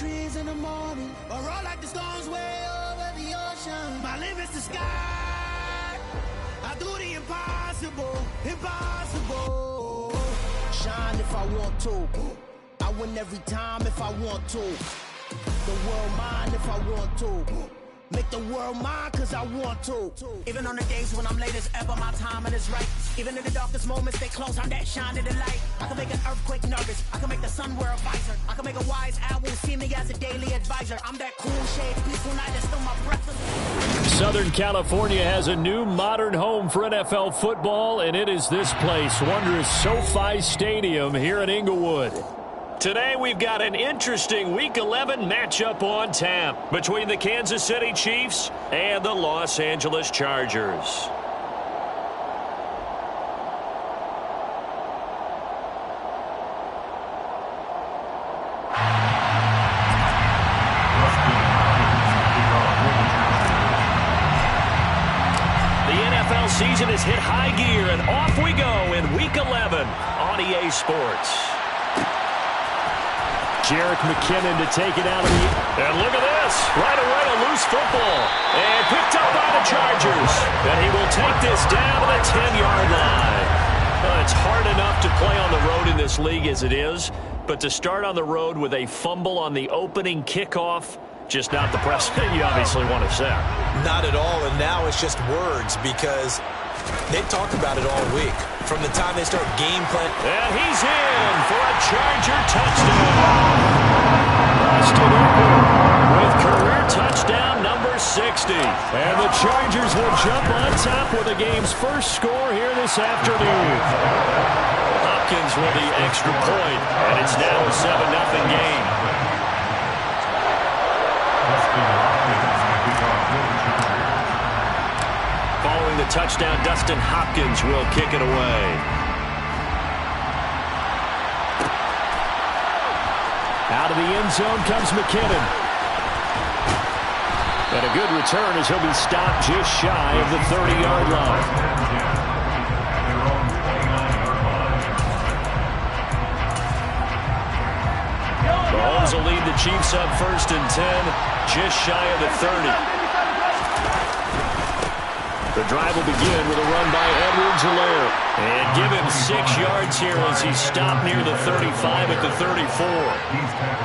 trees in the morning, or roll like the storms way over the ocean. My limit's the sky. I do the impossible, impossible. Shine if I want to. I win every time if I want to. The world mine if I want to. Make the world mine cause I want to. Even on the days when I'm late as ever, my timing is right. Even in the darkest moments, stay close, I'm that shining the light. I can make an earthquake nervous, I can make the sun wear a visor. I can make a wise owl see me as a daily advisor. I'm that cool shade, peaceful night, that's still my breath. Southern California has a new modern home for NFL football, and it is this place, wondrous SoFi Stadium here in Inglewood. Today we've got an interesting Week 11 matchup on tap between the Kansas City Chiefs and the Los Angeles Chargers. The NFL season has hit high gear, and off we go in Week 11 on EA Sports. Jerick McKinnon to take it out of the... And look at this. Right away, a loose football. And picked up by the Chargers. And he will take this down to the 10-yard line. Well, it's hard enough to play on the road in this league as it is. But to start on the road with a fumble on the opening kickoff, just not the precedent you obviously want to set. Not at all, and now it's just words because they've talked about it all week. From the time they start game plan. And he's in for a Charger touchdown. Busted open with career touchdown number 60. And the Chargers will jump on top with the game's first score here this afternoon. Hopkins with the extra point, and it's now a 7-0 game. Following the touchdown, Dustin Hopkins will kick it away. Out of the end zone comes McKinnon. And a good return as he'll be stopped just shy of the 30-yard line. Mahomes will lead the Chiefs up 1st and 10, just shy of the 30. The drive will begin with a run by Edwards-Helaire. And give him 6 yards here as he's stopped near the 35 at the 34.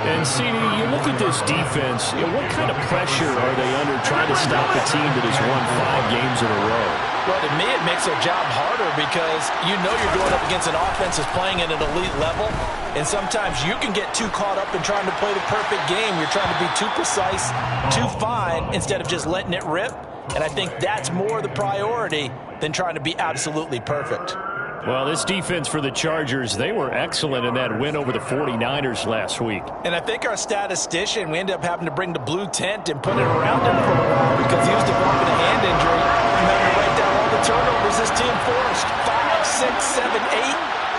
And, CD, you look at this defense, what kind of pressure are they under trying to stop a team that has won 5 games in a row? Well, to me, it makes their job harder because you know you're going up against an offense that's playing at an elite level. And sometimes you can get too caught up in trying to play the perfect game. You're trying to be too precise, too fine, instead of just letting it rip. And I think that's more the priority than trying to be absolutely perfect. Well, this defense for the Chargers, they were excellent in that win over the 49ers last week. And I think our statistician, we ended up having to bring the blue tent and put it around him for a while because he was developing a hand injury. I'm having to write down all the turnovers this team forced. 5, 6, 7, 8.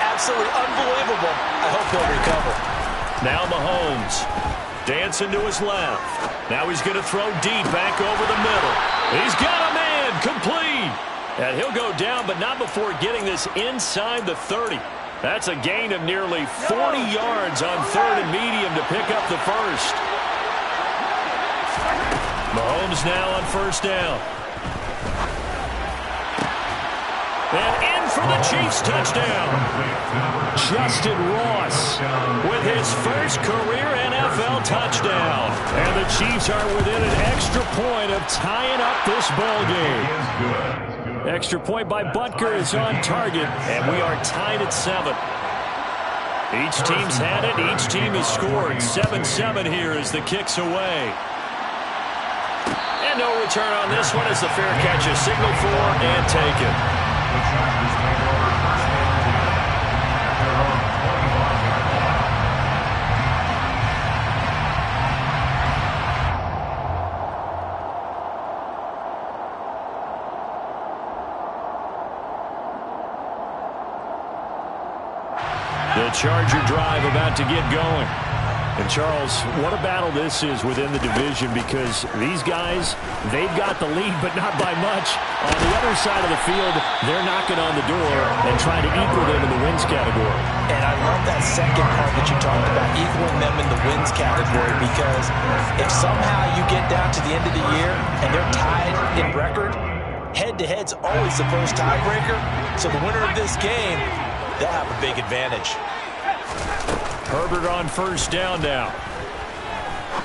Absolutely unbelievable. I hope he'll recover. Now Mahomes dancing to his left. Now he's going to throw deep back over the middle. He's got a man complete. And he'll go down, but not before getting this inside the 30. That's a gain of nearly 40 yards on 3rd and medium to pick up the first. Mahomes now on 1st down. And in for the Chiefs touchdown. Justin Ross with his first career NFL touchdown. And the Chiefs are within an extra point of tying up this ball game. Extra point by Butker is on target, and we are tied at 7. Each team's had it. Each team has scored. 7-7 here as the kick's away. And no return on this one as the fair catch is signaled for and taken. The Charger drive about to get going. And, Charles, what a battle this is within the division, because these guys, they've got the lead, but not by much. On the other side of the field, they're knocking on the door and trying to equal them in the wins category. And I love that second part that you talked about, equaling them in the wins category, because if somehow you get down to the end of the year and they're tied in record, head-to-head's always the first tiebreaker. So the winner of this game, they'll have a big advantage. Herbert on first down now.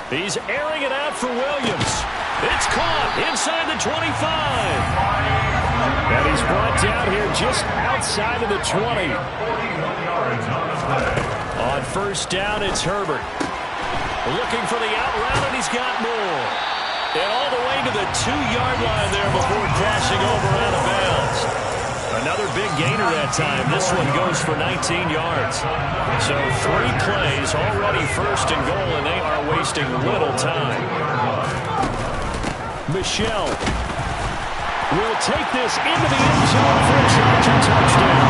He's airing it out for Williams. It's caught inside the 25. And he's brought down here just outside of the 20. On first down, it's Herbert. Looking for the out route, and he's got more. And all the way to the 2-yard line there before crashing over out of bounds. Another big gainer that time. This one goes for 19 yards. So 3 plays, already first and goal, and they are wasting little time. Michel will take this into the end zone for a Charger touchdown.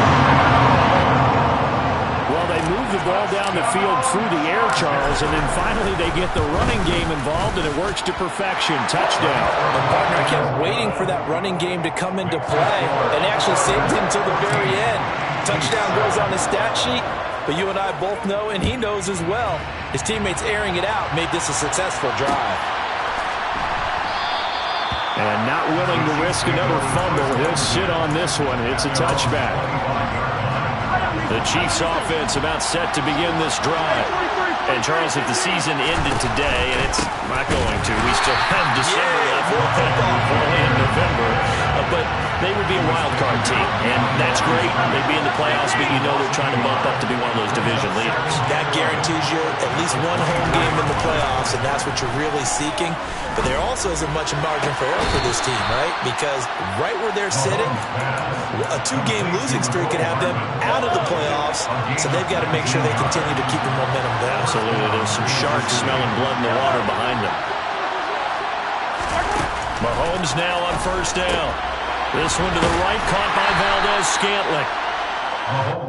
Well, they move the ball down the field through the air, Charles, and then finally they get the running game involved, and it works to perfection. Touchdown. The partner kept waiting for that running game to come into play and actually saved him till the very end. Touchdown goes on the stat sheet, but you and I both know, and he knows as well, his teammates airing it out made this a successful drive. And not willing to risk another fumble, he'll sit on this one. It's a touchback. The Chiefs offense about set to begin this drive. And, Charles, if the season ended today, and it's not going to, we still have December left, only in November, but they would be a wild card team, and that's great. They'd be in the playoffs, but you know they're trying to bump up to be one of those division leaders. That guarantees you at least one home game in the playoffs, and that's what you're really seeking. But there also isn't much margin for error for this team, right? Because right where they're sitting, a 2-game losing streak could have them out of the playoffs, so they've got to make sure they continue to keep the momentum down. Absolutely. There's some sharks smelling blood in the water behind them. Mahomes now on first down. This one to the right, caught by Valdez-Scantling.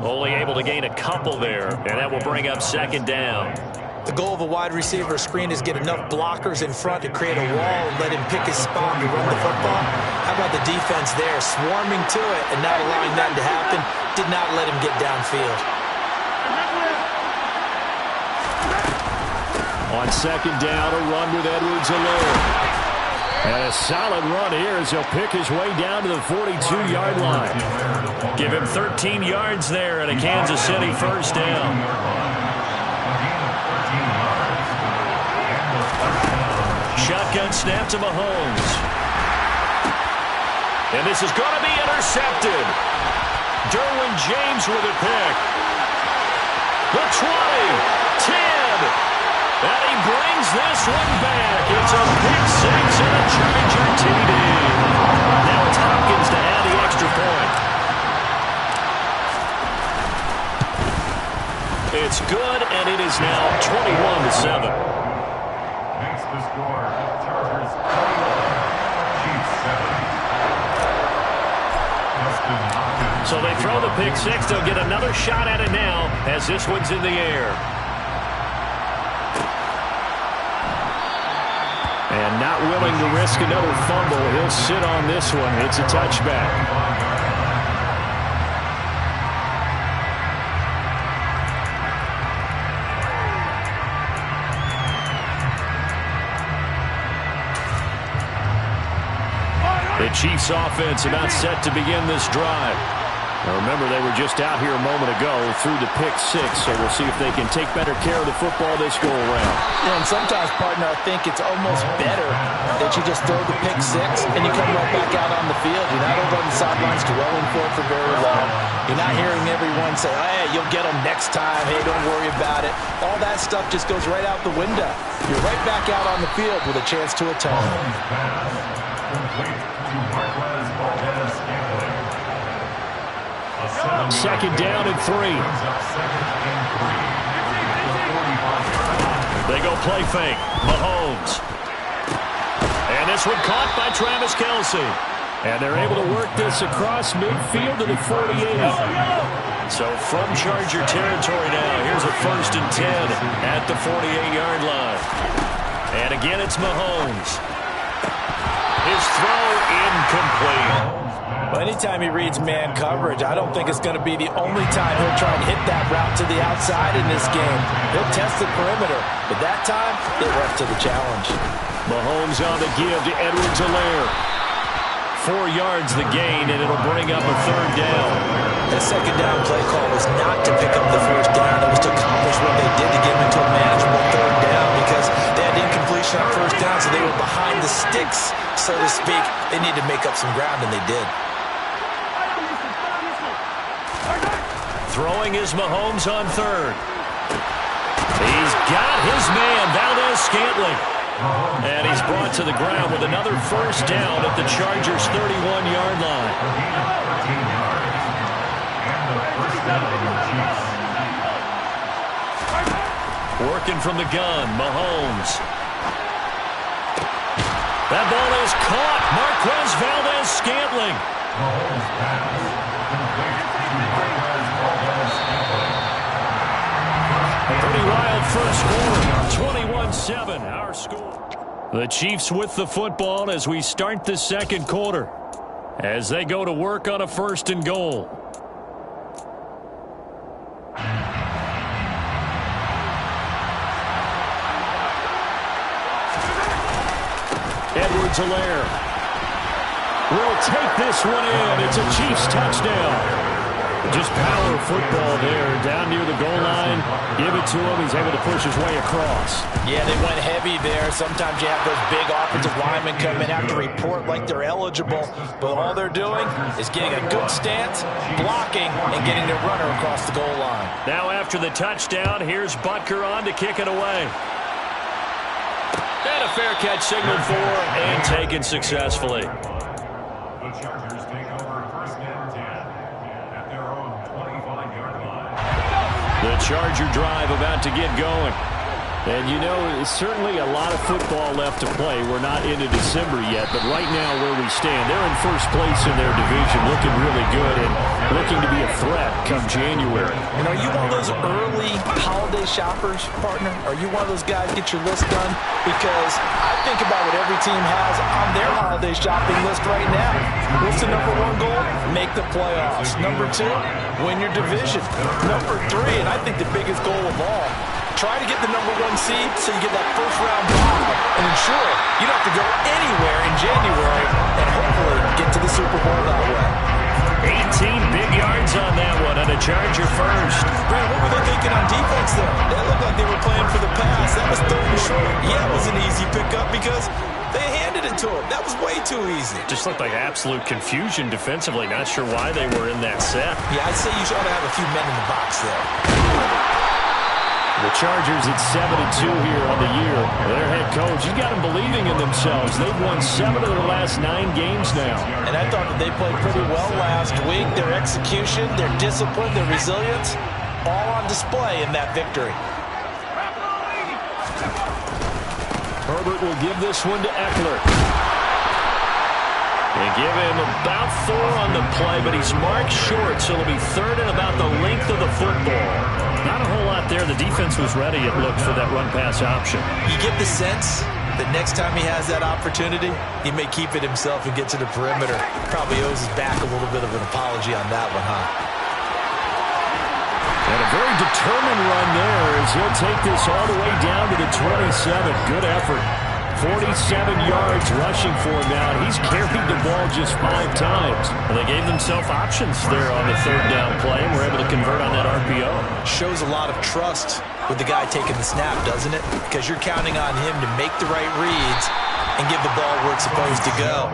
Only able to gain a couple there, and that will bring up second down. The goal of a wide receiver screen is get enough blockers in front to create a wall and let him pick his spot to run the football. How about the defense there, swarming to it and not allowing that to happen? Did not let him get downfield. On second down, a run with Edwards alone. And a solid run here as he'll pick his way down to the 42-yard line. Give him 13 yards there and a Kansas City first down. Shotgun snap to Mahomes. And this is going to be intercepted. Derwin James with a pick. The 20, 10. And he brings this one back. It's a pick six and a Charger TD. Now it's Hopkins to add the extra point. It's good, and it is now 21-7. Makes the score. Chargers 21, Chiefs 7. So they throw the pick six. They'll get another shot at it now as this one's in the air. And not willing to risk another fumble, he'll sit on this one. It's a touchback. The Chiefs offense about set to begin this drive. Now remember, they were just out here a moment ago through the pick six, so we'll see if they can take better care of the football this go-around. Yeah, and sometimes, partner, I think it's almost better that you just throw the pick six and you come right back out on the field. You're not over on the sidelines dwelling for it for very long. You're not hearing everyone say, hey, you'll get them next time. Hey, don't worry about it. All that stuff just goes right out the window. You're right back out on the field with a chance to atone. Second down and 3. They go play fake. Mahomes. And this one caught by Travis Kelce. And they're able to work this across midfield to the 48. So from Charger territory now, here's a 1st and 10 at the 48-yard line. And again, it's Mahomes. His throw incomplete. Well, anytime he reads man coverage, I don't think it's going to be the only time he'll try and hit that route to the outside in this game. He'll test the perimeter, but that time, they were up to the challenge. Mahomes on the give to Edwards-Helaire. 4 yards the gain, and it'll bring up a 3rd down. That 2nd down play call was not to pick up the 1st down. It was to accomplish what they did to get into a manageable 3rd down because they had incompletion on 1st down, so they were behind the sticks, so to speak. They needed to make up some ground, and they did. Throwing is Mahomes on 3rd. He's got his man, Valdez-Scantling. And he's brought to the ground with another 1st down at the Chargers' 31-yard line. Working from the gun, Mahomes. That ball is caught. Marquez Valdez-Scantling. Mahomes pass. Pretty wild first quarter. 21-7, our score. The Chiefs with the football as we start the 2nd quarter. As they go to work on a 1st and goal. Edwards-Helaire will take this one in. It's a Chiefs touchdown. Just power football there, down near the goal line. Give it to him. He's able to push his way across. Yeah, they went heavy there. Sometimes you have those big offensive linemen come in, have to report like they're eligible. But all they're doing is getting a good stance, blocking, and getting their runner across the goal line. Now after the touchdown, here's Butker on to kick it away. And a fair catch signaled for and taken successfully. The Chargers take over 1st and 10 at their own 25-yard line. The Charger drive about to get going. And, you know, it's certainly a lot of football left to play. We're not into December yet, but right now where we stand, they're in 1st place in their division, looking really good and looking to be a threat come January. And are you one of those early holiday shoppers, partner? Are you one of those guys get your list done? Because I think about what every team has on their holiday shopping list right now. What's the number 1 goal? Make the playoffs. Number 2, win your division. Number 3, and I think the biggest goal of all, try to get the number 1 seed so you get that 1st round bye and ensure you don't have to go anywhere in January and hopefully get to the Super Bowl that way. 18 big yards on that one and a Charger 1st. Brad, what were they thinking on defense there? That looked like they were playing for the pass. That was 3rd and short. Yeah, it was an easy pickup because they handed it to him. That was way too easy. Just looked like absolute confusion defensively. Not sure why they were in that set. Yeah, I'd say you ought to have a few men in the box there. The Chargers at 7-2 here on the year. Their head coach, he's got them believing in themselves. They've won 7 of their last 9 games now. And I thought that they played pretty well last week. Their execution, their discipline, their resilience, all on display in that victory. Herbert will give this one to Eckler. They give him about 4 on the play, but he's marked short, so it'll be 3rd and about the length of the football. Not a whole lot there. The defense was ready, it looked, for that run-pass option. You get the sense that next time he has that opportunity, he may keep it himself and get to the perimeter. Probably owes his back a little bit of an apology on that one, huh? And a very determined run there as he'll take this all the way down to the 27. Good effort. 47 yards rushing for him now. He's carried the ball just 5 times. And they gave themselves options there on the 3rd down play and were able to convert on that RPO. Shows a lot of trust with the guy taking the snap, doesn't it? Because you're counting on him to make the right reads and give the ball where it's supposed to go.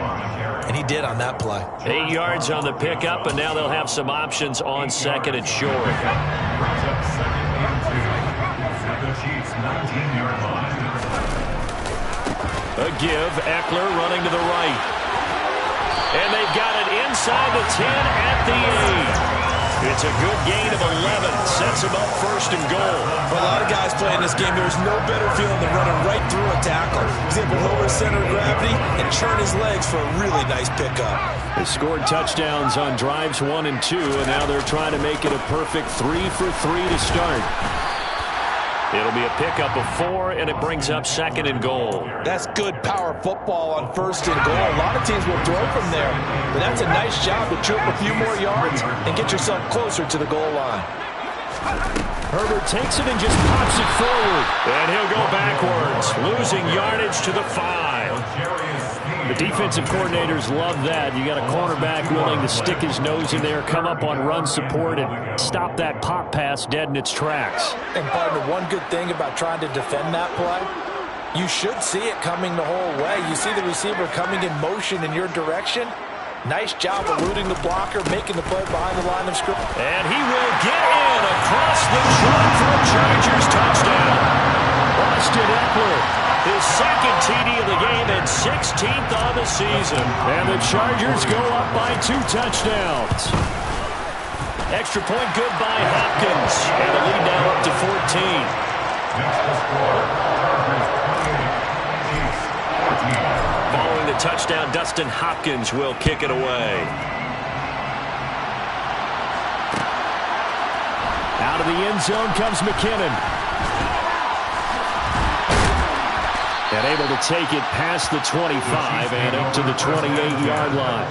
And he did on that play. 8 yards on the pickup, and now they'll have some options on 2nd and short. Brings up 2nd and 2 at the Chiefs' 19-yard line. A give, Eckler running to the right. And they've got it inside the 10 at the 8. It's a good gain of 11. Sets him up 1st and goal. For a lot of guys playing this game, there's no better feeling than running right through a tackle. Because able to lower center of gravity and churn his legs for a really nice pickup. They scored touchdowns on drives 1 and 2, and now they're trying to make it a perfect 3 for 3 to start. It'll be a pickup of 4, and it brings up 2nd and goal. That's good power football on 1st and goal. A lot of teams will throw from there, but that's a nice job to trip a few more yards and get yourself closer to the goal line. Herbert takes it and just pops it forward. And he'll go backwards, losing yardage to the 5. The defensive coordinators love that. You got a cornerback willing to stick his nose in there, come up on run support, and stop that pop pass dead in its tracks. And partner, one good thing about trying to defend that play, you should see it coming the whole way. You see the receiver coming in motion in your direction. Nice job eluding the blocker, making the play behind the line of scrimmage. And he will get in across the front for a Chargers touchdown. Austin Eckler, his 2nd TD of the game and 16th on the season. And the Chargers go up by 2 touchdowns. Extra point good by Hopkins. And the lead now up to 14. Next to score, Chargers 28, Chiefs 14. Following the touchdown, Dustin Hopkins will kick it away. Out of the end zone comes McKinnon. And able to take it past the 25 and up to the 28-yard line.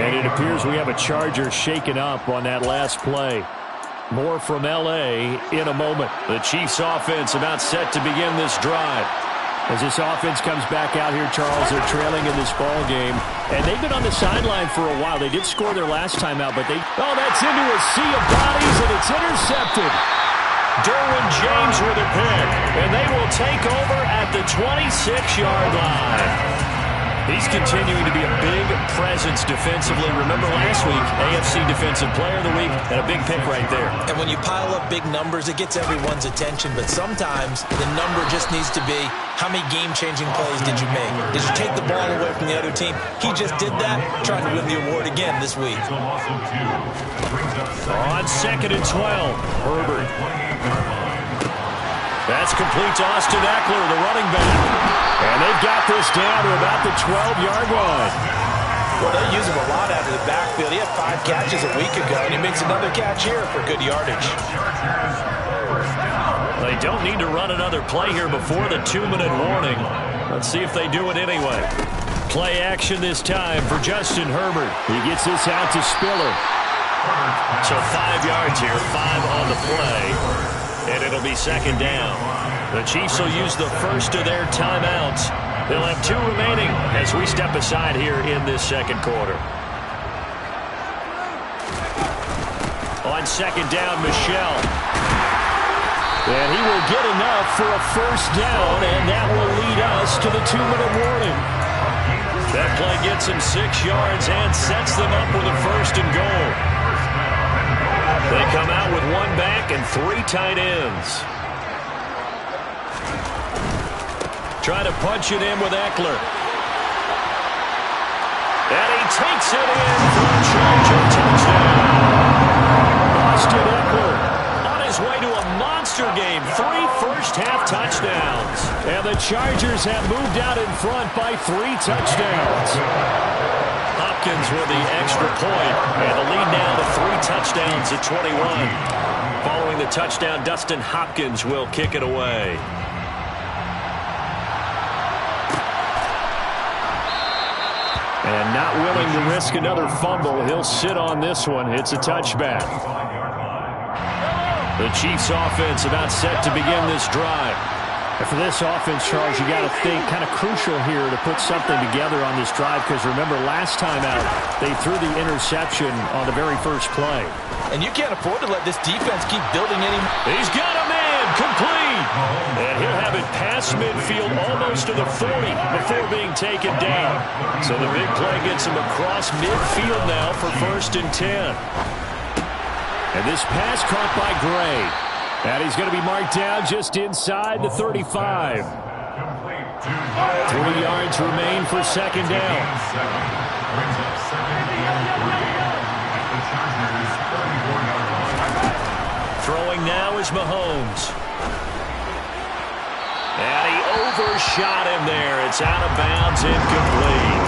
And it appears we have a Charger shaken up on that last play. More from L.A. in a moment. The Chiefs offense about set to begin this drive. As this offense comes back out here, Charles, they're trailing in this ball game. And they've been on the sideline for a while. They did score their last time out, but that's into a sea of bodies, and it's intercepted. Derwin James with a pick, and they will take over at the 26-yard line. He's continuing to be a big presence defensively. Remember last week, AFC Defensive Player of the Week, and a big pick right there. And when you pile up big numbers, it gets everyone's attention. But sometimes the number just needs to be, how many game-changing plays did you make? Did you take the ball away from the other team? He just did that, trying to win the award again this week. On 2nd and 12, Herbert. That's complete to Austin Eckler, the running back. And they've got this down to about the 12-yard line. Well, they use him a lot out of the backfield. He had 5 catches a week ago, and he makes another catch here for good yardage. They don't need to run another play here before the 2-minute warning. Let's see if they do it anyway. Play action this time for Justin Herbert. He gets this out to Spiller. So 5 yards here, 5 on the play. And it'll be 2nd down. The Chiefs will use the first of their timeouts. They'll have 2 remaining as we step aside here in this 2nd quarter. On 2nd down, Michel. And he will get enough for a 1st down, and that will lead us to the 2-minute warning. That play gets him 6 yards and sets them up with a 1st and goal. They come out with 1 back and 3 tight ends. Trying to punch it in with Eckler. And he takes it in for a Charger touchdown. Austin Eckler on his way to a monster game. 3 first-half touchdowns. And the Chargers have moved out in front by 3 touchdowns. Hopkins with the extra point, and the lead now to 3 touchdowns at 21. Following the touchdown, Dustin Hopkins will kick it away. And not willing to risk another fumble, he'll sit on this one. It's a touchback. The Chiefs offense about set to begin this drive. And for this offense, Charles, you got to think kind of crucial here to put something together on this drive, because remember last time out they threw the interception on the very first play. And you can't afford to let this defense keep building any. He's got a man complete, and he'll have it past midfield almost to the 40 before being taken down. So the big play gets him across midfield now for 1st and 10. And this pass caught by Gray. And he's going to be marked down just inside the 35. 3 yards remain for 2nd down. Throwing now is Mahomes. And he overshot him there. It's out of bounds, incomplete.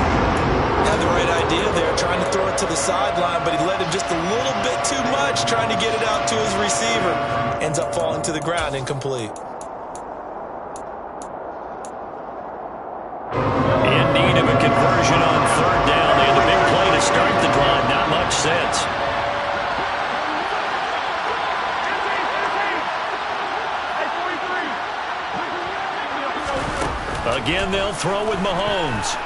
Had the right idea there, trying to throw it to the sideline, but he let him just a little bit too much, trying to get it out to his receiver. Ends up falling to the ground, incomplete. In need of a conversion on third down. They had the big play to start the drive. Not much sense. Again, they'll throw with Mahomes.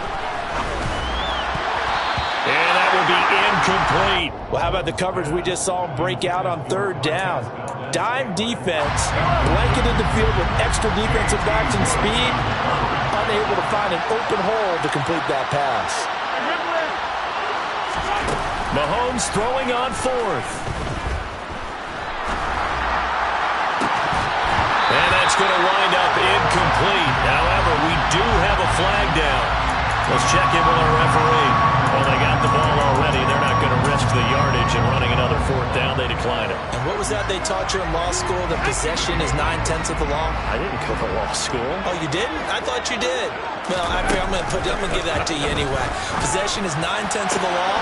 And that will be incomplete. Well, how about the coverage we just saw him break out on third down? Dime defense, blanketed the field with extra defensive backs and speed, unable to find an open hole to complete that pass. Mahomes throwing on fourth. And that's going to wind up incomplete. However, we do have a flag down. Let's check in with our referee. Well, they got the ball already. They're not going to risk the yardage and running another fourth down. They decline it. And what was that they taught you in law school, that possession is 9/10 of the law? I didn't go to law school. Oh, you didn't? I thought you did. Well, I'm going to give that to you anyway. Possession is 9/10 of the law,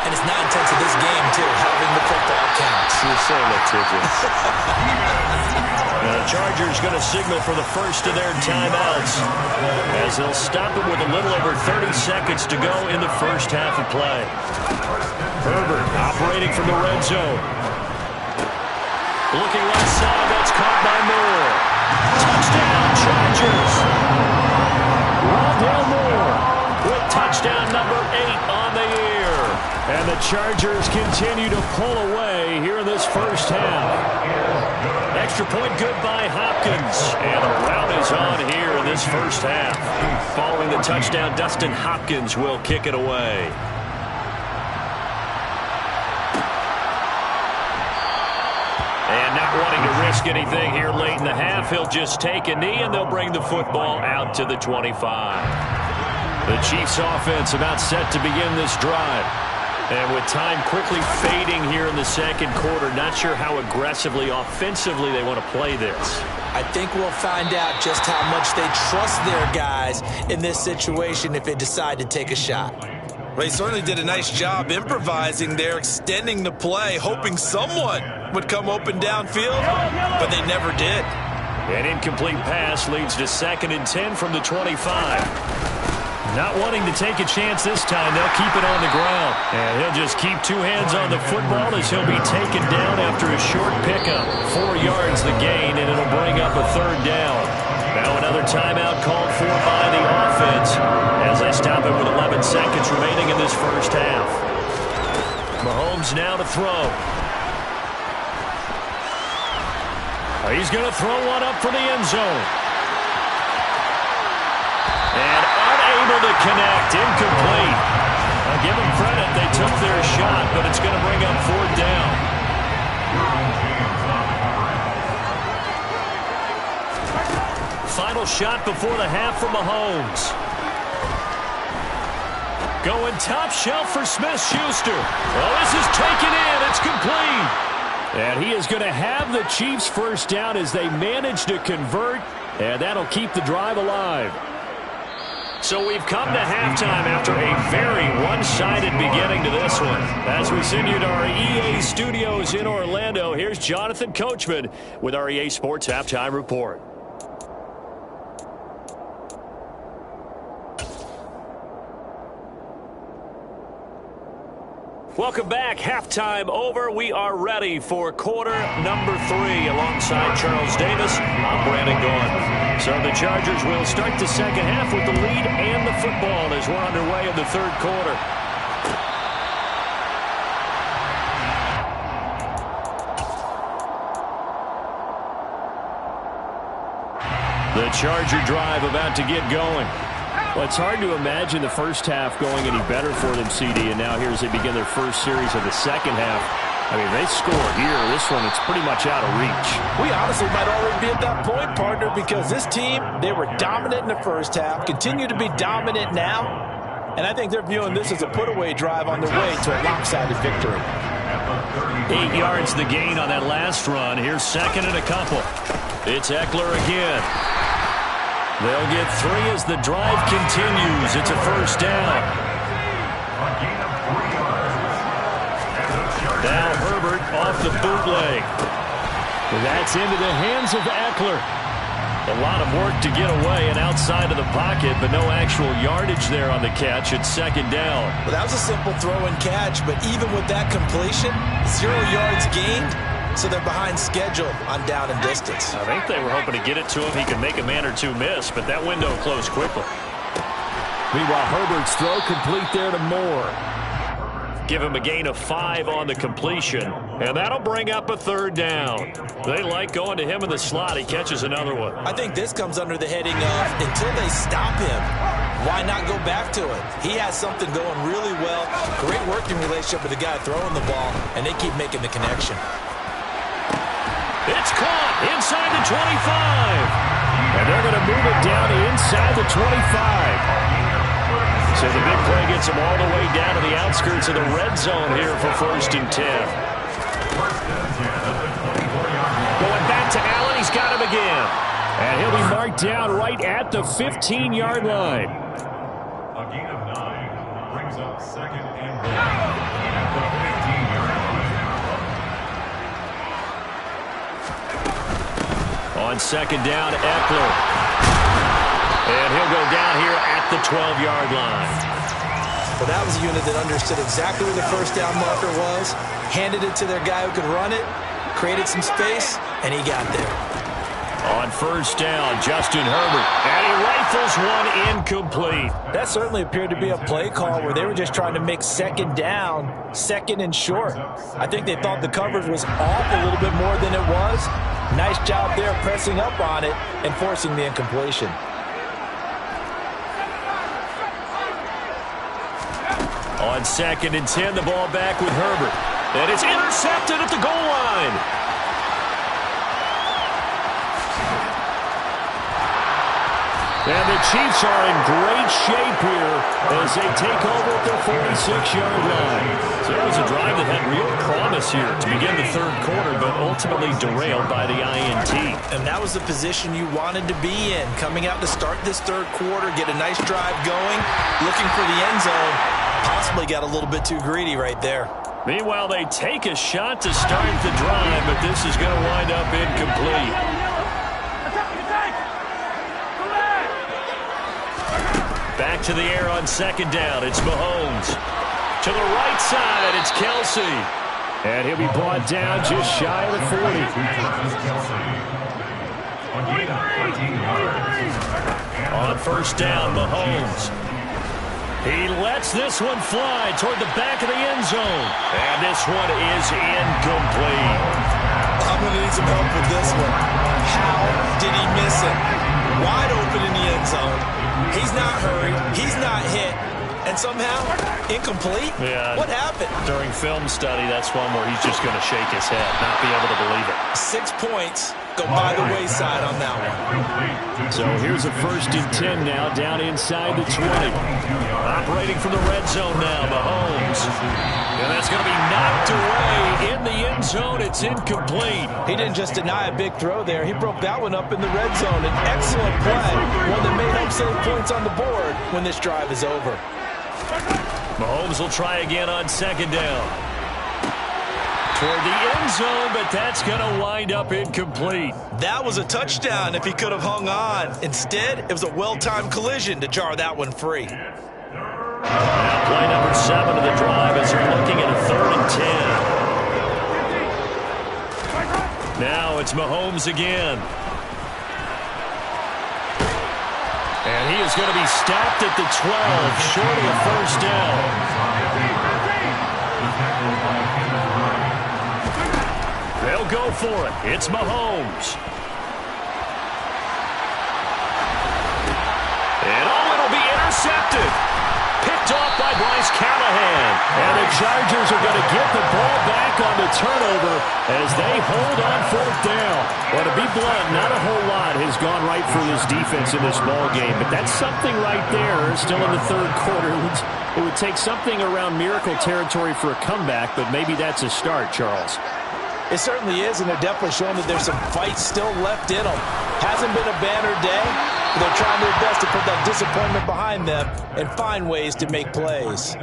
and it's 9/10 of this game, too. Having the football counts. You're so litigious. The Chargers going to signal for the first of their timeouts as they'll stop it with a little over 30 seconds to go in the first half of play. Herbert operating from the red zone. Looking left side, that's caught by Moore. Touchdown, Chargers. Rondale Moore with touchdown number 8 on the year. And the Chargers continue to pull away here in this first half. Extra point good by Hopkins. And a rout is on here in this first half. Following the touchdown, Dustin Hopkins will kick it away. And not wanting to risk anything here late in the half, he'll just take a knee and they'll bring the football out to the 25. The Chiefs offense about set to begin this drive. And with time quickly fading here in the second quarter, not sure how aggressively, offensively they want to play this. I think we'll find out just how much they trust their guys in this situation if they decide to take a shot. Well, they certainly did a nice job improvising there, extending the play, hoping someone would come open downfield, but they never did. An incomplete pass leads to 2nd and 10 from the 25. Not wanting to take a chance this time, they'll keep it on the ground. And he'll just keep 2 hands on the football as he'll be taken down after a short pickup. 4 yards the gain, and it'll bring up a 3rd down. Now another timeout called for by the offense as they stop it with 11 seconds remaining in this first half. Mahomes now to throw. He's going to throw one up for the end zone. And unable to connect, incomplete. I'll give them credit, they took their shot, but it's going to bring up 4th down. Final shot before the half for Mahomes. Going top shelf for Smith-Schuster. Well, this is taken in, it's complete. And he is going to have the Chiefs first down as they manage to convert, and that'll keep the drive alive. So we've come to halftime after a very one-sided beginning to this one. As we send you to our EA studios in Orlando, here's Jonathan Coachman with our EA Sports Halftime Report. Welcome back. Halftime over. We are ready for quarter number 3 alongside Charles Davis. I'm Brandon Gaudin. So the Chargers will start the second half with the lead and the football as we're underway in the third quarter. The Charger drive about to get going. Well, it's hard to imagine the first half going any better for them, CD, and now here as they begin their first series of the second half. I mean, they score here. This one, it's pretty much out of reach. We honestly might already be at that point, partner, because this team, they were dominant in the first half, continue to be dominant now, and I think they're viewing this as a put-away drive on their way to a lopsided victory. 8 yards the gain on that last run. Here's second and a couple. It's Eckler again. They'll get 3 as the drive continues. It's a first down. Now Herbert off the bootleg. That's into the hands of Eckler. A lot of work to get away and outside of the pocket, but no actual yardage there on the catch. It's second down. Well, that was a simple throw and catch, but even with that completion, 0 yards gained, so they're behind schedule on down and distance. I think they were hoping to get it to him. He could make a man or two miss, but that window closed quickly. Meanwhile, Herbert's throw complete there to Moore. Give him a gain of 5 on the completion, and that'll bring up a third down. They like going to him in the slot. He catches another one. I think this comes under the heading of until they stop him, why not go back to it? He has something going really well, great working relationship with the guy throwing the ball, and they keep making the connection. It's caught inside the 25. And they're going to move it down inside the 25. So the big play gets him all the way down to the outskirts of the red zone here for 1st and 10. Going back to Allen. He's got him again. And he'll be marked down right at the 15-yard line. A gain of 9 brings up 2nd and 1 at the 15-yard line. On second down, Eckler. And he'll go down here at the 12-yard line. Well, that was a unit that understood exactly where the first down marker was, handed it to their guy who could run it, created some space, and he got there. On first down, Justin Herbert. And he rifles one incomplete. That certainly appeared to be a play call where they were just trying to make second down, second and short. I think they thought the coverage was off a little bit more than it was. Nice job there pressing up on it and forcing the incompletion. On second and 10, the ball back with Herbert. And it's intercepted at the goal line. And the Chiefs are in great shape here as they take over at their 46-yard line. So it was a drive that had real promise here to begin the third quarter, but ultimately derailed by the INT. And that was the position you wanted to be in, coming out to start this third quarter, get a nice drive going, looking for the end zone. Possibly got a little bit too greedy right there. Meanwhile, they take a shot to start the drive, but this is going to wind up incomplete. Back to the air on second down. It's Mahomes. To the right side, it's Kelsey. And he'll be brought down just shy of the 40. On first down, Mahomes. He lets this one fly toward the back of the end zone. And this one is incomplete. I'm going to need some help with this one. How did he miss it? Wide open in the end zone. He's not hurried. He's not hit. And somehow, incomplete? Yeah. What happened? During film study, that's one where he's just going to shake his head, not be able to believe it. 6 points go by the wayside on that one. So here's a 1st and 10 now, down inside the 20. Operating from the red zone now, Mahomes. And that's going to be knocked away in the end zone. It's incomplete. He didn't just deny a big throw there. He broke that one up in the red zone. An excellent play, one that may help save points on the board when this drive is over. Mahomes will try again on second down. Toward the end zone, but that's going to wind up incomplete. That was a touchdown if he could have hung on. Instead, it was a well-timed collision to jar that one free. Now play number 7 of the drive as they're looking at a 3rd and 10. Now it's Mahomes again. And he is going to be stopped at the 12, short of a first down. They'll go for it. It's Mahomes. And it'll be intercepted. Picked off by Bryce Callahan. And the Chargers are going to get the ball back on the turnover as they hold on 4th down. Well, to be blunt, not a whole lot has gone right for this defense in this ball game, but that's something right there. Still in the third quarter. It would take something around miracle territory for a comeback, but maybe that's a start, Charles. It certainly is, and they're definitely showing that there's some fight still left in them. Hasn't been a banner day, They're trying their best to put that disappointment behind them and find ways to make plays.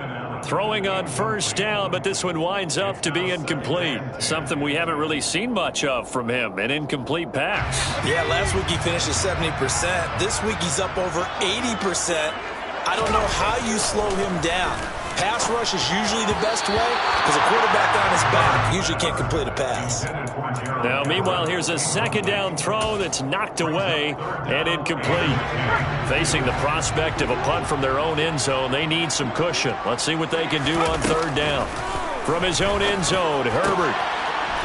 Throwing on first down, but this one winds up to be incomplete. Something we haven't really seen much of from him, an incomplete pass. Yeah, last week he finished at 70%. This week he's up over 80%. I don't know how you slow him down. Pass rush is usually the best way because a quarterback on his back usually can't complete a pass. Now, meanwhile, here's a second down throw that's knocked away and incomplete. Facing the prospect of a punt from their own end zone, they need some cushion. Let's see what they can do on third down. From his own end zone, Herbert.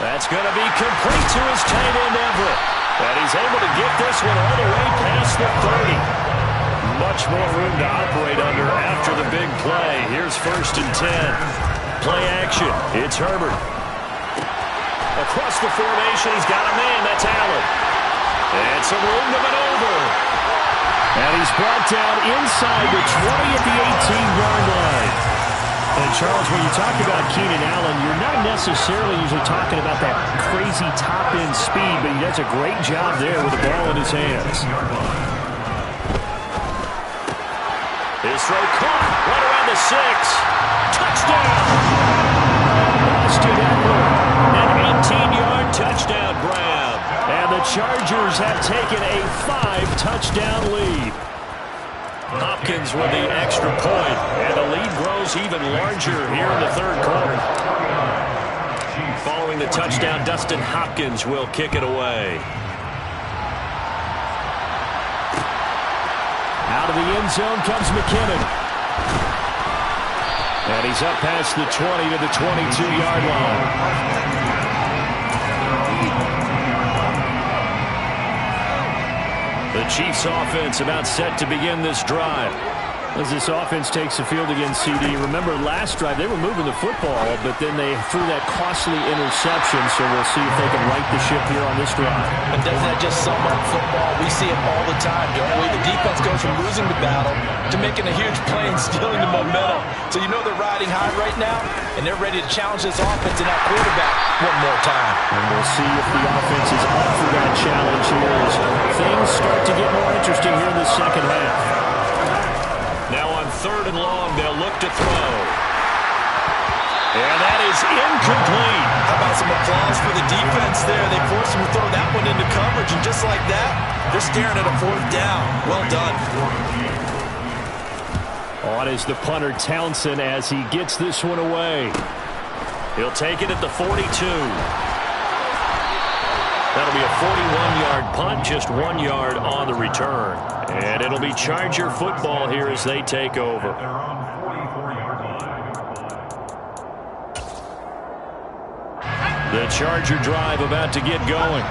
That's going to be complete to his tight end, Everett. And he's able to get this one all the way past the 30. Much more room to operate under after the big play. Here's 1st and 10. Play action. It's Herbert. Across the formation, he's got a man. That's Allen. And some room to maneuver. And he's brought down inside the 20 at the 18-yard line. And, Charles, when you talk about Keenan Allen, you're not necessarily usually talking about that crazy top-end speed, but he does a great job there with the ball in his hands. His throw caught right around the 6. Touchdown! Austin Eckler, an 18-yard touchdown grab. And the Chargers have taken a 5-touchdown lead. Hopkins with the extra point, and the lead grows even larger here in the third quarter. Following the touchdown, Dustin Hopkins will kick it away. Out of the end zone comes McKinnon. And he's up past the 20 to the 22-yard line. The Chiefs offense about set to begin this drive. As this offense takes the field against CD, remember last drive they were moving the football, but then they threw that costly interception, so we'll see if they can right the ship here on this drive. And doesn't that just sum up football? We see it all the time, don't we? The defense goes from losing the battle to making a huge play and stealing the momentum. So you know they're riding high right now, and they're ready to challenge this offense and that quarterback one more time. And we'll see if the offense is up for that challenge here as things start to get more interesting here in the second half. Now on 3rd and long, they'll look to throw. And that is incomplete. How about some applause for the defense there? They forced him to throw that one into coverage, and just like that, they're staring at a 4th down. Well done. On is the punter Townsend as he gets this one away. He'll take it at the 42. That'll be a 41-yard punt, just 1 yard on the return. And it'll be Charger football here as they take over. The Charger drive about to get going.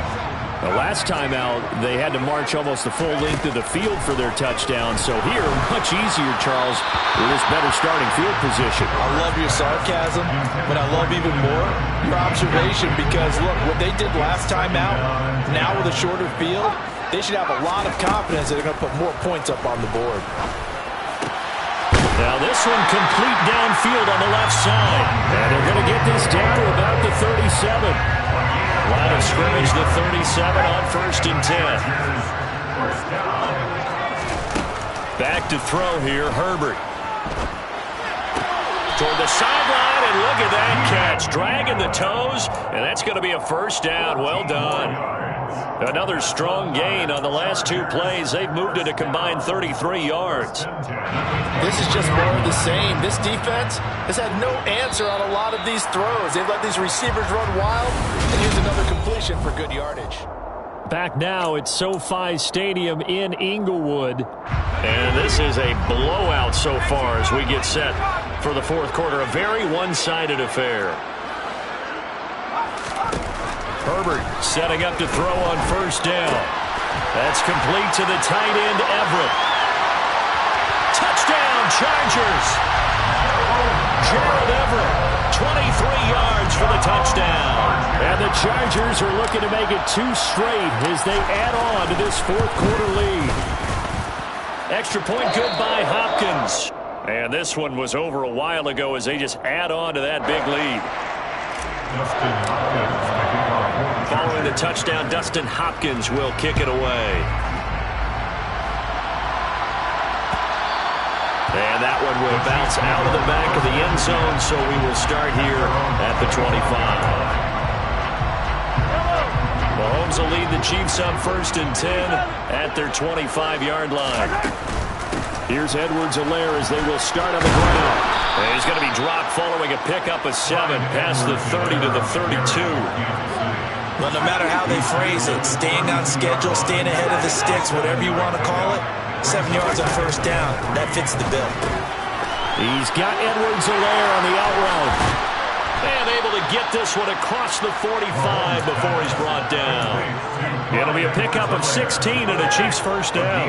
The last time out, they had to march almost the full length of the field for their touchdown. So here, much easier, Charles, with this better starting field position. I love your sarcasm, but I love even more your observation because, look, what they did last time out, now with a shorter field, they should have a lot of confidence that they're going to put more points up on the board. Now this one complete downfield on the left side. And they're going to get this down to about the 37. Line of scrimmage, the 37 on 1st and 10. Back to throw here, Herbert. Toward the sideline, and look at that catch. Dragging the toes, and that's going to be a 1st down. Well done. Another strong gain on the last 2 plays. They've moved it a combined 33 yards. This is just more of the same. This defense has had no answer on a lot of these throws. They've let these receivers run wild, and here's another completion for good yardage. Back now at SoFi Stadium in Inglewood. And this is a blowout so far as we get set for the 4th quarter. A very one-sided affair. Herbert setting up to throw on 1st down. That's complete to the tight end, Everett. Touchdown, Chargers. Gerald Everett, 23 yards for the touchdown. And the Chargers are looking to make it 2 straight as they add on to this 4th quarter lead. Extra point good by Hopkins. And this one was over a while ago as they just add on to that big lead. Following the touchdown, Dustin Hopkins will kick it away. to bounce out of the back of the end zone, so we will start here at the 25. Mahomes will lead the Chiefs on 1st and 10 at their 25-yard line. Here's Edwards-Helaire as they will start on the ground. And he's going to be dropped following a pickup of 7 past the 30 to the 32. Well, no matter how they phrase it, staying on schedule, staying ahead of the sticks, whatever you want to call it, 7 yards on 1st down, that fits the bill. He's got Edwards-Helaire on the out route. And able to get this one across the 45 before he's brought down. It'll be a pickup of 16 and a Chiefs first down.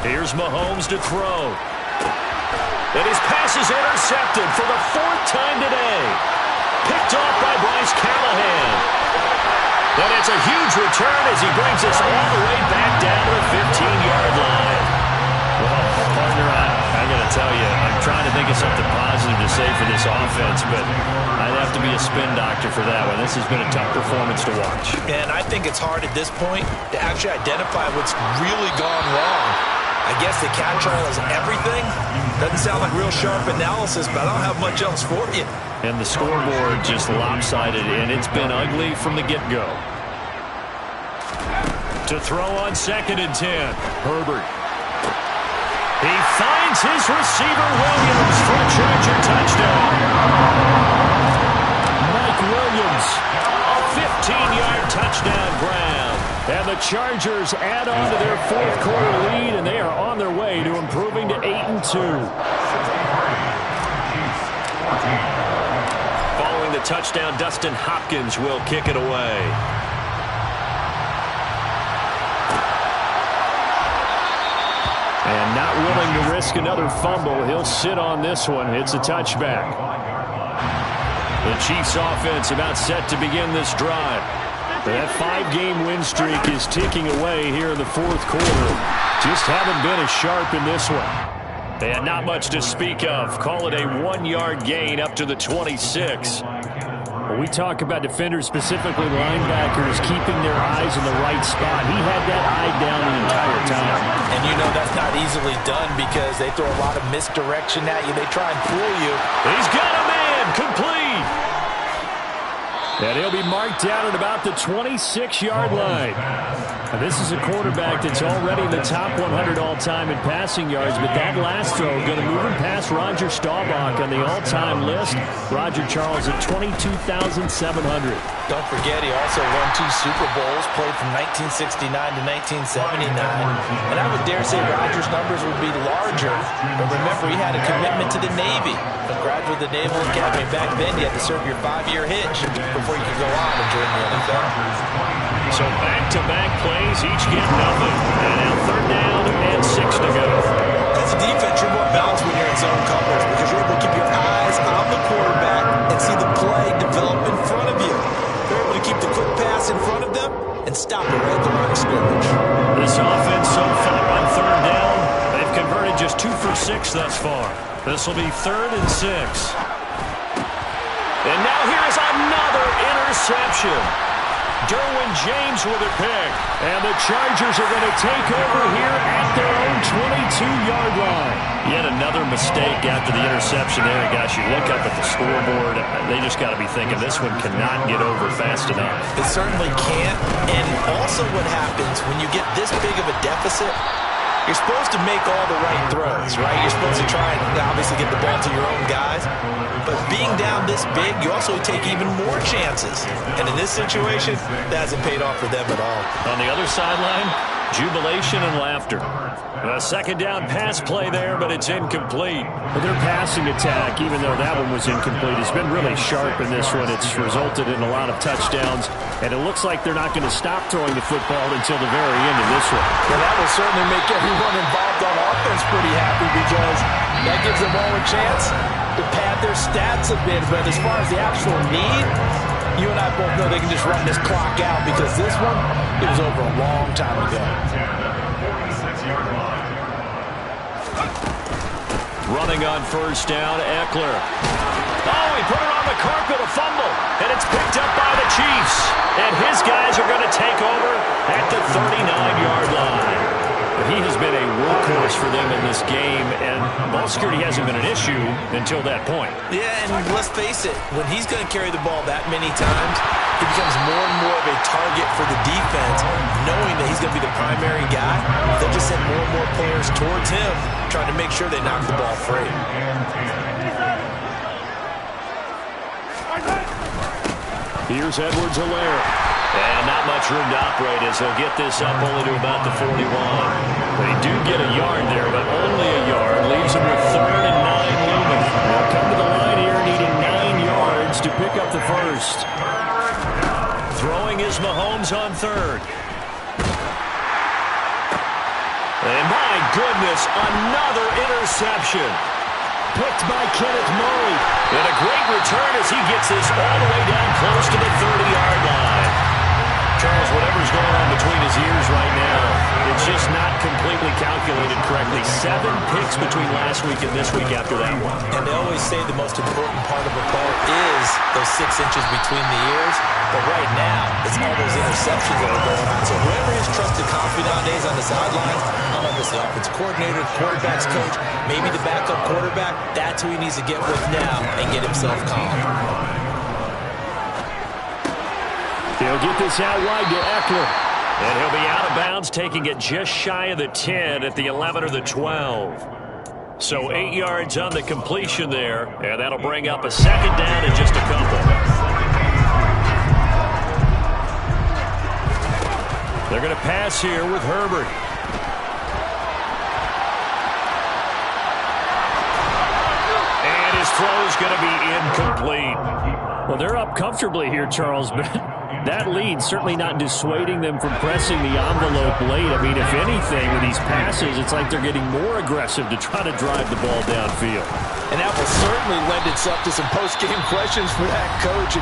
Here's Mahomes to throw. And his pass is intercepted for the 4th time today. Picked off by Bryce Callahan. And it's a huge return as he brings us all the way back down to the 15-yard line. Well, partner, I got to tell you, I'm trying to think of something positive to say for this offense, but I'd have to be a spin doctor for that one. This has been a tough performance to watch. And I think it's hard at this point to actually identify what's really gone wrong. I guess the catch-all is everything. Doesn't sound like real sharp analysis, but I don't have much else for you. And the scoreboard just lopsided, and it's been ugly from the get-go. To throw on 2nd and 10, Herbert. He finds his receiver, Williams, for a Charger touchdown. Mike Williams, a 15-yard touchdown grab. And the Chargers add on to their 4th quarter lead, and they are on their way to improving to 8-2. Following the touchdown, Dustin Hopkins will kick it away. And not willing to risk another fumble, he'll sit on this one. It's a touchback. The Chiefs offense about set to begin this drive. That 5-game win streak is ticking away here in the 4th quarter. Just haven't been as sharp in this one. And not much to speak of. Call it a 1-yard gain up to the 26. When we talk about defenders, specifically linebackers, keeping their eyes in the right spot, he had that eye down the entire time. And you know that's not easily done because they throw a lot of misdirection at you. They try and fool you. He's got a man complete. And he'll be marked down at about the 26-yard line. Now, this is a quarterback that's already in the top 100 all-time in passing yards, but that last throw going to move him past Roger Staubach on the all-time list. Roger Charles at 22,700. Don't forget, he also won 2 Super Bowls, played from 1969 to 1979. And I would dare say Roger's numbers would be larger, but remember, he had a commitment to the Navy. A graduate of the Naval Academy. Back then, you had to serve your 5-year hitch before you could go on and join the NFL. So back-to-back plays, each get nothing. And now 3rd down and 6 to go. As a defense, you're more balanced when you're in zone coverage because you're able to keep your eyes on the quarterback and see the play develop in front of you. They're able to keep the quick pass in front of them and stop it right at the line of scrimmage. This offense so far on 3rd down, they've converted just 2 for 6 thus far. This will be 3rd and 6. And now here is another interception. Derwin James with a pick. And the Chargers are going to take over here at their own 22-yard line. Yet another mistake after the interception there. And gosh, you look up at the scoreboard, they just got to be thinking this one cannot get over fast enough. It certainly can't. And also what happens when you get this big of a deficit, you're supposed to make all the right throws, right? You're supposed to try and obviously get the ball to your own guys. But being down this big, you also take even more chances. And in this situation, that hasn't paid off for them at all. On the other sideline, jubilation and laughter. A 2nd down pass play there, but it's incomplete. But their passing attack, even though that one was incomplete, has been really sharp in this one. It's resulted in a lot of touchdowns, and it looks like they're not going to stop throwing the football until the very end of this one. Well, that will certainly make everyone involved on offense pretty happy because that gives them all a chance to pad their stats a bit. But as far as the actual need, you and I both know they can just run this clock out because this one, it was over a long time ago. Running on 1st down, Eckler. Oh, he put it on the carpet, a fumble. and it's picked up by the Chiefs. And his guys are going to take over at the 39-yard line. He has been a workhorse for them in this game, and ball security hasn't been an issue until that point. Yeah, and let's face it, when he's going to carry the ball that many times, he becomes more and more of a target for the defense, knowing that he's going to be the primary guy. They'll just send more and more players towards him, trying to make sure they knock the ball free. Here's Edwards-Helaire. And not much room to operate as they'll get this up only to about the 41. They do get a yard there, but only a yard. Leaves them with 3rd and 9 looming. They'll come to the line here needing 9 yards to pick up the first. Throwing is Mahomes on 3rd. And my goodness, another interception. Picked by Kenneth Murray. And a great return as he gets this all the way down close to the 30-yard line. Charles, whatever's going on between his ears right now, it's just not completely calculated correctly. 7 picks between last week and this week after that one. And they always say the most important part of a ball is those 6 inches between the ears. But right now, it's all those interceptions that are going on. So whoever his trusted confidant is on the sidelines, I don't know if it's the offensive coordinator, quarterback's coach, maybe the backup quarterback, that's who he needs to get with now and get himself calm. He'll get this out wide to Eckler. And he'll be out of bounds, taking it just shy of the 10 at the 11 or the 12. So 8 yards on the completion there, and that'll bring up a 2nd down in just a couple. They're going to pass here with Herbert. And his throw is going to be incomplete. Well, they're up comfortably here, Charles, but that lead certainly not dissuading them from pressing the envelope late. I mean, if anything, with these passes, it's like they're getting more aggressive to try to drive the ball downfield. And that will certainly lend itself to some post-game questions for that coach.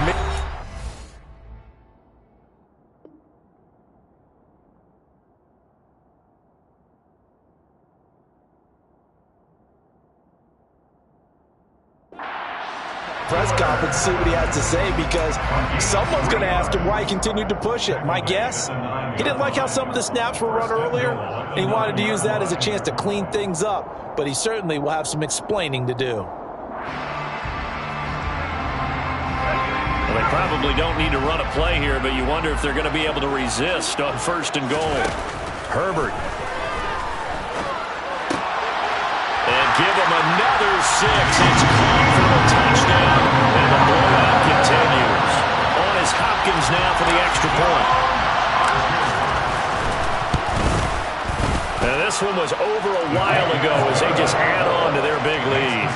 Press conference to see what he has to say, because someone's going to ask him why he continued to push it. My guess, he didn't like how some of the snaps were run earlier, and he wanted to use that as a chance to clean things up, but he certainly will have some explaining to do. Well, they probably don't need to run a play here, but you wonder if they're going to be able to resist on 1st and goal. Herbert. And give him another 6. It's caught for a touchdown, and the blowout continues. On is Hopkins now for the extra point. And this one was over a while ago as they just add on to their big lead.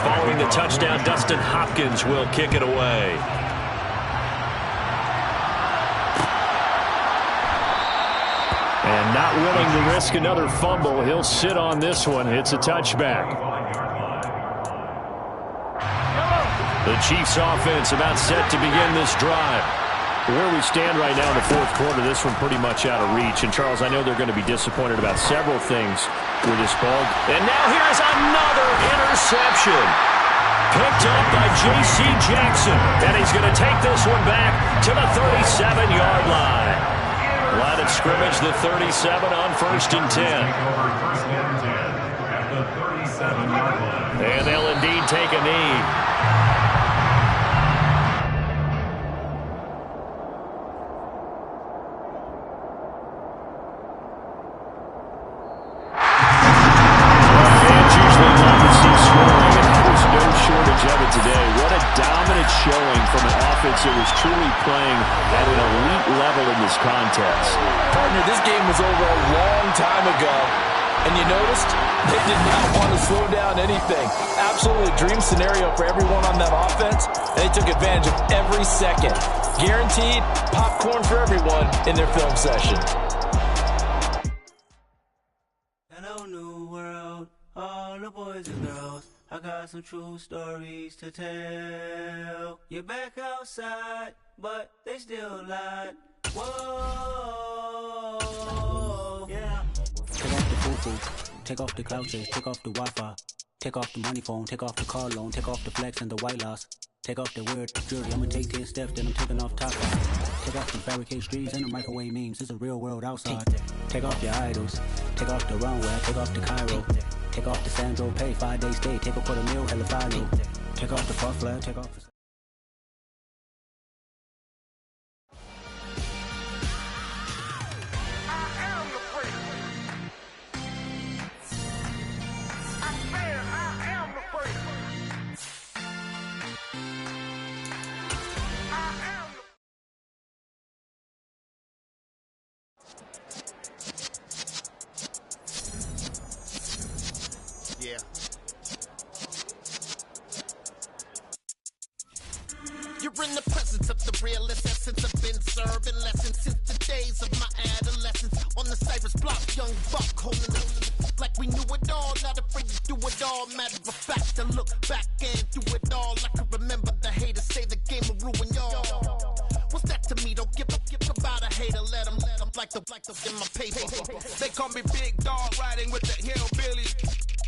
Following the touchdown, Dustin Hopkins will kick it away. And not willing to risk another fumble, he'll sit on this one. It's a touchback. The Chiefs offense about set to begin this drive. Where we stand right now in the 4th quarter, this one pretty much out of reach. And, Charles, I know they're going to be disappointed about several things with this ball. And now here's another interception. Picked up by J.C. Jackson. And he's going to take this one back to the 37-yard line. Line of scrimmage, the 37 on 1st and 10. And they'll indeed take a knee. Today. What a dominant showing from an offense that was truly playing at an elite level in this contest. Partner, this game was over a long time ago, and you noticed they did not want to slow down anything. Absolutely a dream scenario for everyone on that offense, and they took advantage of every second. Guaranteed popcorn for everyone in their film session. Hello, new world, all the boys and girls. I got some true stories to tell. You're back outside, but they still lied. Whoa, yeah. Connect the Bluetooth. Take off the cloud chase, take off the Wi-Fi. Take off the money phone, take off the car loan, take off the flex and the white loss. Take off the weird jewelry, I'ma take 10 steps, then I'm taking off top off. Take off the barricade streets and the microwave memes, it's a real world outside. Take off your idols, take off the runway, take off the Cairo. Take off the Sandro pay, 5-day stay, take a quarter meal, hella follow. Take off the fuck flag, take off the... Yeah. You're in the presence of the realest essence. I've been serving lessons since the days of my adolescence. On the Cypress block, young buck holding up like we knew it all. Not afraid to do it all. Matter of fact, I look back and do it all. I can remember the haters say the game will ruin y'all. What's that to me? Don't give about a hater. Let them like the in my paper. They call me Big Dog, riding with the hillbilly.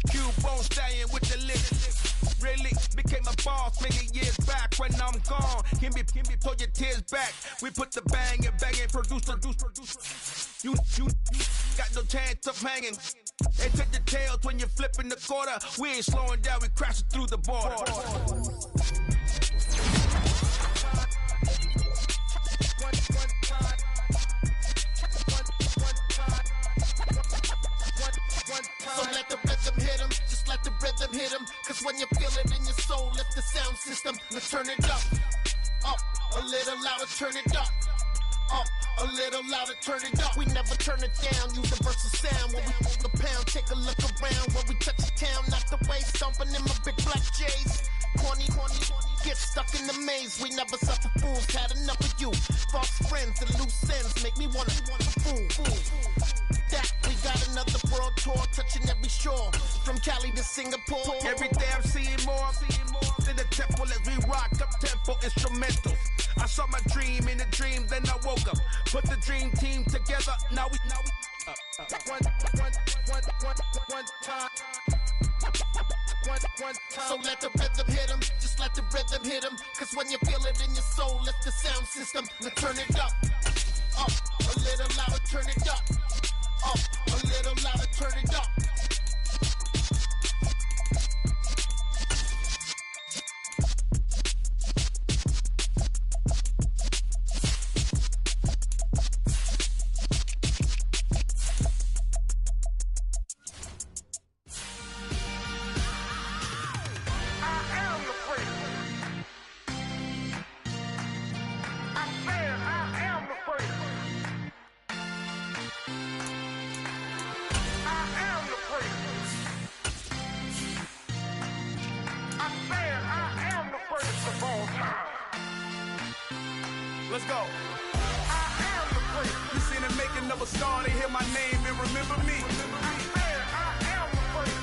Cubone stallion with the lips. Really became a boss many years back. When I'm gone, can be pull your tears back. We put the bang and produce. You got no chance of hanging. They take the tails when you're flipping the quarter. We ain't slowing down, we crashing through the border. So let the rhythm hit him, just let the rhythm hit him. Cause when you feel it in your soul, lift the sound system. Now turn it up a little louder, turn it up a little louder, turn it up. We never turn it down, universal sound. When we hold the pound, take a look around. When we touch the town, not the way, stomping in my big black J's. Corny, get stuck in the maze. We never suffer fools, had enough of you. False friends and loose ends make me wanna fool. That we got another world tour, touching every shore, from Cali to Singapore. Every day I'm seeing more in the temple as we rock up tempo instrumentals. I saw my dream in a dream, then I woke up. Put the dream team together. Now we one time. So let the rhythm hit him, just let the rhythm hit him. Cause when you feel it in your soul, lift the sound system. Now turn it up a little louder, turn it up a little louder, turn it up. Let's go. You seen the making of a star, they hear my name and remember me.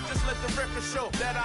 Just let the record show that I